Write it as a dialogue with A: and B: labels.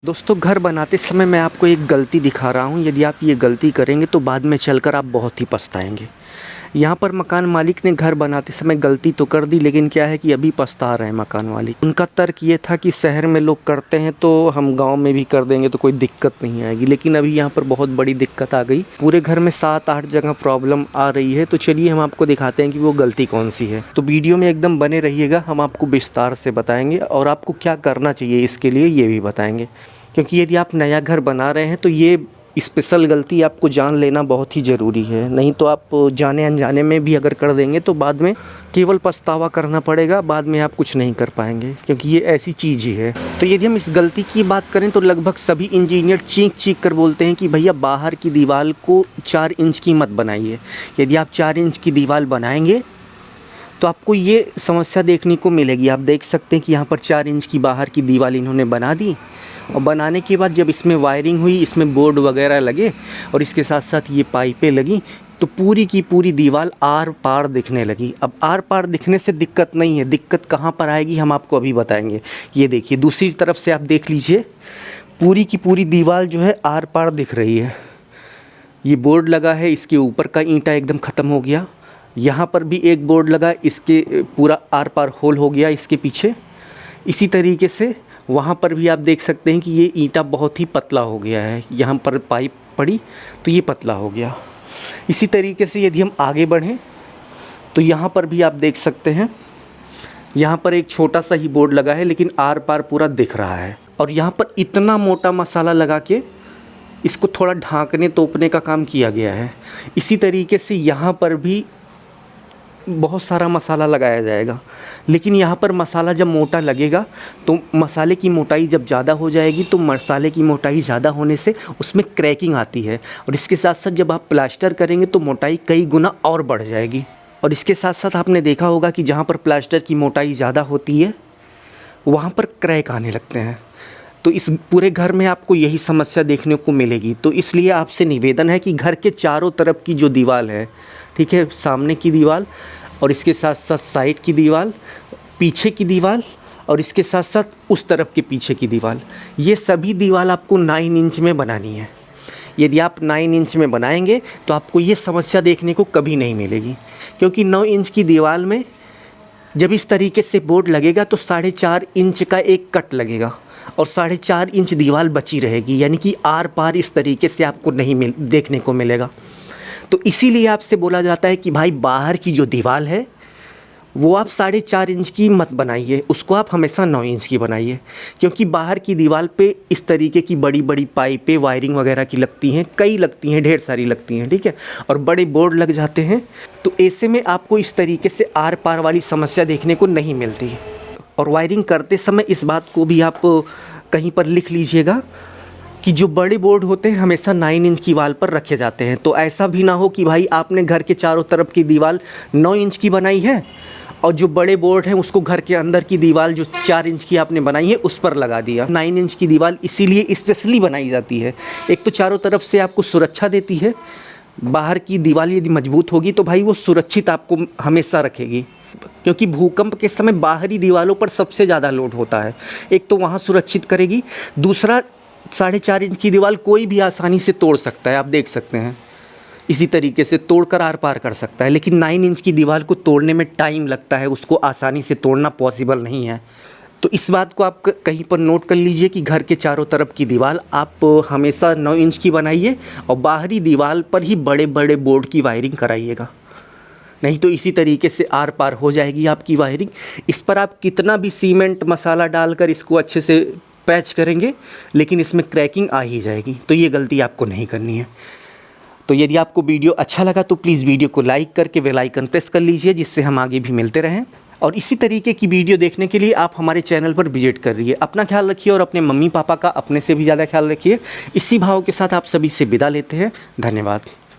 A: दोस्तों, घर बनाते समय मैं आपको एक गलती दिखा रहा हूँ। यदि आप ये गलती करेंगे तो बाद में चलकर आप बहुत ही पछताएंगे। यहाँ पर मकान मालिक ने घर बनाते समय गलती तो कर दी, लेकिन क्या है कि अभी पछता रहे हैं मकान मालिक। उनका तर्क ये था कि शहर में लोग करते हैं तो हम गांव में भी कर देंगे तो कोई दिक्कत नहीं आएगी, लेकिन अभी यहाँ पर बहुत बड़ी दिक्कत आ गई। पूरे घर में 7-8 जगह प्रॉब्लम आ रही है। तो चलिए हम आपको दिखाते हैं कि वो गलती कौन सी है। तो वीडियो में एकदम बने रहिएगा, हम आपको विस्तार से बताएंगे और आपको क्या करना चाहिए इसके लिए ये भी बताएंगे। क्योंकि यदि आप नया घर बना रहे हैं तो ये स्पेशल गलती आपको जान लेना बहुत ही ज़रूरी है। नहीं तो आप जाने अनजाने में भी अगर कर देंगे तो बाद में केवल पछतावा करना पड़ेगा, बाद में आप कुछ नहीं कर पाएंगे, क्योंकि ये ऐसी चीज़ ही है। तो यदि हम इस गलती की बात करें तो लगभग सभी इंजीनियर चीख कर बोलते हैं कि भैया बाहर की दीवार को 4 इंच की मत बनाइए। यदि आप 4 इंच की दीवार बनाएंगे तो आपको ये समस्या देखने को मिलेगी। आप देख सकते हैं कि यहाँ पर 4 इंच की बाहर की दीवार इन्होंने बना दी, और बनाने के बाद जब इसमें वायरिंग हुई, इसमें बोर्ड वगैरह लगे और इसके साथ साथ ये पाइपें लगी, तो पूरी की पूरी दीवार आर पार दिखने लगी। अब आर पार दिखने से दिक्कत नहीं है, दिक्कत कहाँ पर आएगी हम आपको अभी बताएंगे। ये देखिए दूसरी तरफ से आप देख लीजिए, पूरी की पूरी दीवार जो है आर पार दिख रही है। ये बोर्ड लगा है, इसके ऊपर का ईंटा एकदम ख़त्म हो गया। यहाँ पर भी एक बोर्ड लगा, इसके पूरा आर पार होल हो गया इसके पीछे। इसी तरीके से वहाँ पर भी आप देख सकते हैं कि ये ईंटा बहुत ही पतला हो गया है। यहाँ पर पाइप पड़ी तो ये पतला हो गया। इसी तरीके से यदि हम आगे बढ़ें तो यहाँ पर भी आप देख सकते हैं, यहाँ पर एक छोटा सा ही बोर्ड लगा है लेकिन आर पार पूरा दिख रहा है। और यहाँ पर इतना मोटा मसाला लगा के इसको थोड़ा ढांकने तोपने का काम किया गया है। इसी तरीके से यहाँ पर भी बहुत सारा मसाला लगाया जाएगा, लेकिन यहाँ पर मसाला जब मोटा लगेगा तो मसाले की मोटाई जब ज़्यादा हो जाएगी तो मसाले की मोटाई ज़्यादा होने से उसमें क्रैकिंग आती है, और इसके साथ साथ जब आप प्लास्टर करेंगे तो मोटाई कई गुना और बढ़ जाएगी। और इसके साथ साथ आपने देखा होगा कि जहाँ पर प्लास्टर की मोटाई ज़्यादा होती है वहाँ पर क्रैक आने लगते हैं। तो इस पूरे घर में आपको यही समस्या देखने को मिलेगी। तो इसलिए आपसे निवेदन है कि घर के चारों तरफ की जो दीवार है, ठीक है, सामने की दीवार और इसके साथ साथ साइड की दीवार, पीछे की दीवार और इसके साथ साथ उस तरफ के पीछे की दीवार, ये सभी दीवार आपको 9 इंच में बनानी है। यदि आप 9 इंच में बनाएंगे तो आपको ये समस्या देखने को कभी नहीं मिलेगी, क्योंकि 9 इंच की दीवार में जब इस तरीके से बोर्ड लगेगा तो 4.5 इंच का एक कट लगेगा और 4.5 इंच दीवार बची रहेगी, यानी कि आर पार इस तरीके से आपको नहीं देखने को मिलेगा। तो इसीलिए आपसे बोला जाता है कि भाई बाहर की जो दीवार है वो आप 4.5 इंच की मत बनाइए, उसको आप हमेशा 9 इंच की बनाइए, क्योंकि बाहर की दीवार पे इस तरीके की बड़ी बड़ी पाइपें वायरिंग वगैरह की लगती हैं, कई लगती हैं, ढेर सारी लगती हैं, ठीक है, और बड़े बोर्ड लग जाते हैं। तो ऐसे में आपको इस तरीके से आर पार वाली समस्या देखने को नहीं मिलती है। और वायरिंग करते समय इस बात को भी आप कहीं पर लिख लीजिएगा कि जो बड़े बोर्ड होते हैं हमेशा 9 इंच की वाल पर रखे जाते हैं। तो ऐसा भी ना हो कि भाई आपने घर के चारों तरफ की दीवार 9 इंच की बनाई है और जो बड़े बोर्ड हैं उसको घर के अंदर की दीवार जो 4 इंच की आपने बनाई है उस पर लगा दिया। 9 इंच की दीवार इसीलिए स्पेशली बनाई जाती है, एक तो चारों तरफ से आपको सुरक्षा देती है। बाहर की दीवार यदि मजबूत होगी तो भाई वो सुरक्षित आपको हमेशा रखेगी, क्योंकि भूकंप के समय बाहरी दीवारों पर सबसे ज़्यादा लोड होता है। एक तो वहाँ सुरक्षित करेगी, दूसरा 4.5 इंच की दीवार कोई भी आसानी से तोड़ सकता है, आप देख सकते हैं, इसी तरीके से तोड़कर आर पार कर सकता है। लेकिन 9 इंच की दीवार को तोड़ने में टाइम लगता है, उसको आसानी से तोड़ना पॉसिबल नहीं है। तो इस बात को आप कहीं पर नोट कर लीजिए कि घर के चारों तरफ की दीवार आप हमेशा 9 इंच की बनाइए और बाहरी दीवार पर ही बड़े बड़े बोर्ड की वायरिंग कराइएगा, नहीं तो इसी तरीके से आर पार हो जाएगी आपकी वायरिंग। इस पर आप कितना भी सीमेंट मसाला डालकर इसको अच्छे से पैच करेंगे लेकिन इसमें क्रैकिंग आ ही जाएगी। तो ये गलती आपको नहीं करनी है। तो यदि आपको वीडियो अच्छा लगा तो प्लीज़ वीडियो को लाइक करके बेल आइकन प्रेस कर लीजिए, जिससे हम आगे भी मिलते रहें। और इसी तरीके की वीडियो देखने के लिए आप हमारे चैनल पर विजिट कर रहिए। अपना ख्याल रखिए और अपने मम्मी पापा का अपने से भी ज़्यादा ख्याल रखिए। इसी भाव के साथ आप सभी से विदा लेते हैं। धन्यवाद।